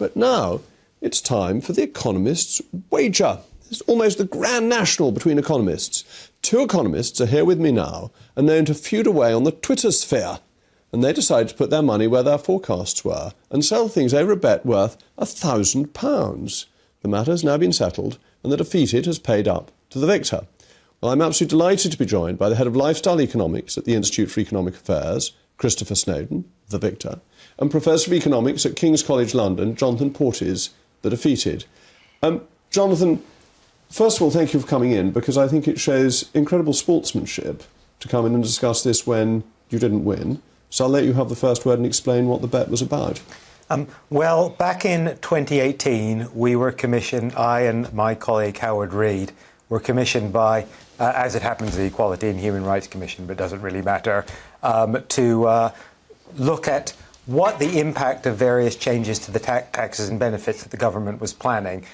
But now it's time for the Economists' wager. It's almost the grand national between economists. Two economists are here with me now and known to feud away on the Twitter sphere. And they decided to put their money where their forecasts were and sell things over a bet worth £1,000. The matter has now been settled and the defeated has paid up to the victor. Well, I'm absolutely delighted to be joined by the head of lifestyle economics at the Institute for Economic Affairs, Christopher Snowdon, the victor, and Professor of Economics at King's College London, Jonathan Portes, the defeated. Jonathan, first of all, thank you for coming in, because I think it shows incredible sportsmanship to come in and discuss this when you didn't win. So I'll let you have the first word and explain what the bet was about. Well, back in 2018, we were commissioned, I and my colleague Howard Reid, were commissioned by, as it happens, the Equality and Human Rights Commission, but it doesn't really matter, to look at what the impact of various changes to the taxes and benefits that the government was planning,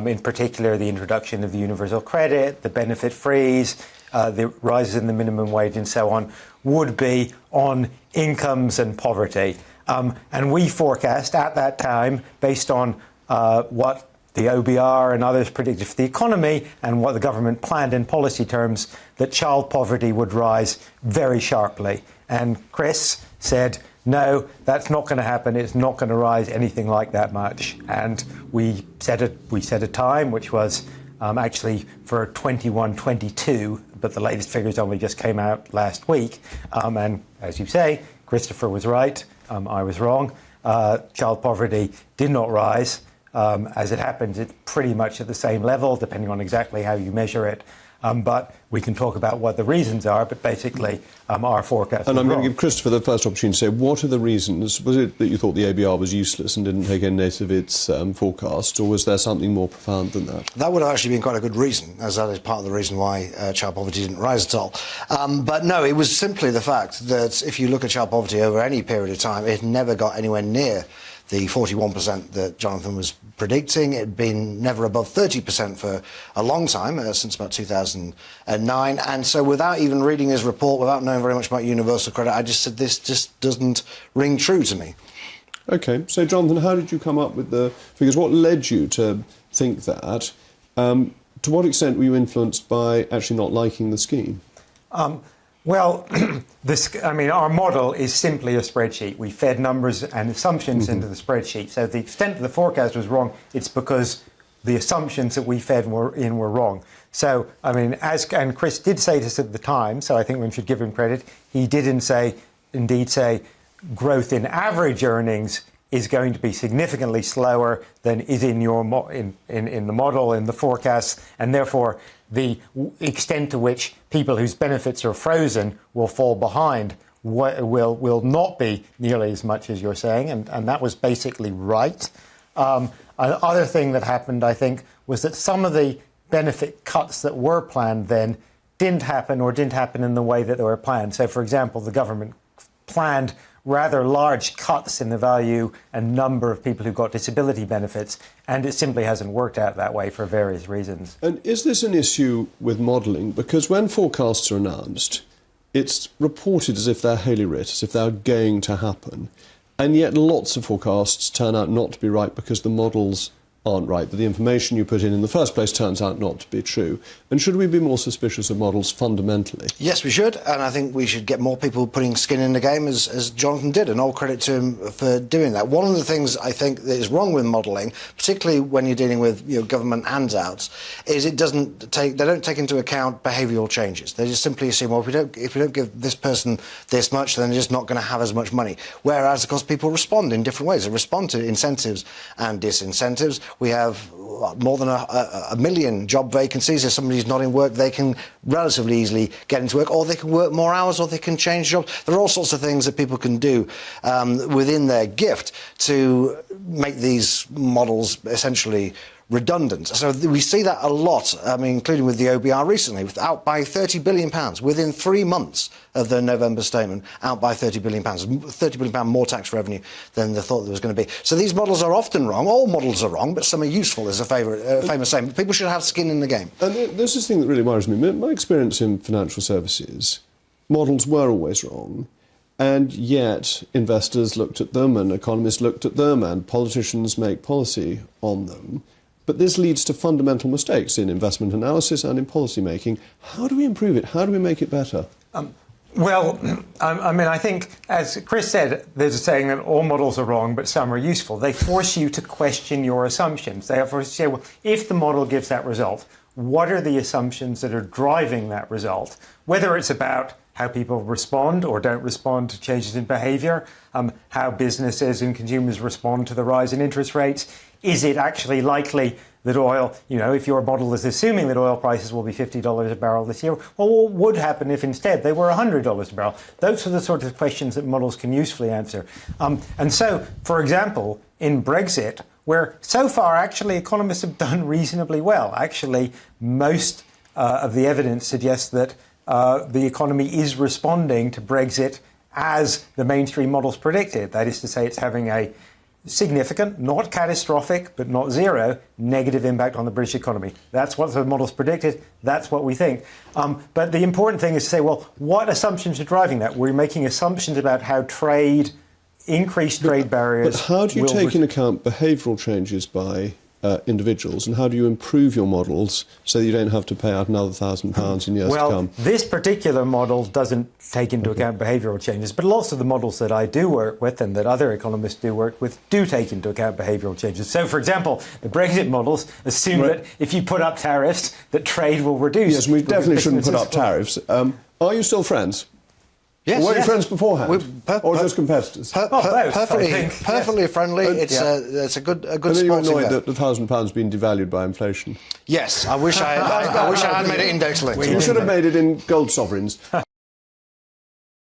in particular the introduction of the universal credit, the benefit freeze, the rises in the minimum wage and so on, would be on incomes and poverty. And we forecast at that time, based on what the OBR and others predicted for the economy and what the government planned in policy terms, that child poverty would rise very sharply. And Chris said, no, that's not going to happen. It's not going to rise anything like that much. And we set a time, which was actually for 21-22, but the latest figures only just came out last week. And as you say, Christopher was right. I was wrong. Child poverty did not rise. As it happens, it's pretty much at the same level, depending on exactly how you measure it. But we can talk about what the reasons are, but basically our forecast And I'm wrong. going to give Christopher the first opportunity to say, what are the reasons? Was it that you thought the ABR was useless and didn't take any note of its forecast, or was there something more profound than that? That would have actually been quite a good reason, as that is part of the reason why child poverty didn't rise at all. But no, it was simply the fact that if you look at child poverty over any period of time, it never got anywhere near the 41% that Jonathan was predicting. It had been never above 30% for a long time, since about 2009. And so without even reading his report, without knowing very much about universal credit, I just said, this just doesn't ring true to me. OK, so Jonathan, how did you come up with the figures? What led you to think that? To what extent were you influenced by actually not liking the scheme? Well, our model is simply a spreadsheet. We fed numbers and assumptions into the spreadsheet. So the extent that the forecast was wrong, it's because the assumptions that we fed were wrong. So, and Chris did say this at the time, so I think we should give him credit. He did indeed say growth in average earnings is going to be significantly slower than is in your in the model, in the forecast, and therefore the extent to which people whose benefits are frozen will fall behind will not be nearly as much as you're saying, and that was basically right. Another thing that happened, I think, was that some of the benefit cuts that were planned then didn't happen, or didn't happen in the way that they were planned. So, for example, the government planned rather large cuts in the value and number of people who got disability benefits, and it simply hasn't worked out that way for various reasons. And is this an issue with modelling? Because when forecasts are announced, it's reported as if they're holy writ, as if they're going to happen, and yet lots of forecasts turn out not to be right because the models aren't right, that the information you put in the first place turns out not to be true. And should we be more suspicious of models fundamentally? Yes, we should, and I think we should get more people putting skin in the game, as Jonathan did, and all credit to him for doing that. One of the things I think that is wrong with modelling, particularly when you're dealing with government handouts, is they don't take into account behavioural changes. They just simply assume, well, if we don't give this person this much, then they're just not going to have as much money. Whereas, of course, people respond in different ways. They respond to incentives and disincentives. We have more than a million job vacancies. If somebody's not in work, they can relatively easily get into work, or they can work more hours, or they can change jobs. There are all sorts of things that people can do within their gift to make these models essentially redundant. So we see that a lot, including with the OBR recently, out by £30 billion within 3 months of the November statement, out by £30 billion, £30 billion more tax revenue than they thought there was going to be. So these models are often wrong. All models are wrong, but some are useful, is a famous saying. People should have skin in the game. And there's this thing that really worries me. My experience in financial services, models were always wrong. And yet investors looked at them and economists looked at them and politicians make policy on them. But this leads to fundamental mistakes in investment analysis and in policy making. How do we improve it? How do we make it better? Well, I mean, I think, as Chris said, there's a saying that all models are wrong, but some are useful. They force you to question your assumptions. They force you to say, well, if the model gives that result, what are the assumptions that are driving that result? Whether it's about how people respond or don't respond to changes in behavior, how businesses and consumers respond to the rise in interest rates. Is it actually likely that oil, if your model is assuming that oil prices will be $50 a barrel this year, well, what would happen if instead they were $100 a barrel? Those are the sorts of questions that models can usefully answer. And so, for example, in Brexit, where so far actually economists have done reasonably well, actually most of the evidence suggests that the economy is responding to Brexit as the mainstream models predicted. That is to say, it's having a significant, not catastrophic, but not zero, negative impact on the British economy. That's what the models predicted. That's what we think. But the important thing is to say, well, what assumptions are driving that? We're making assumptions about how increased trade barriers. But how do you take into account behavioural changes by individuals, and how do you improve your models so that you don't have to pay out another £1,000 in years to come? Well, this particular model doesn't take into account behavioural changes, but lots of the models that I do work with and that other economists do work with do take into account behavioural changes. So, for example, the Brexit models assume that if you put up tariffs, that trade will reduce. Yes, we definitely shouldn't put up tariffs. Are you still friends? Yes, were you friends beforehand, or just competitors? Perfectly friendly. It's a good And then sporting you're annoyed bet. that the £1,000 been devalued by inflation. Yes, I wish I had made it index linked. You should have made it in gold sovereigns.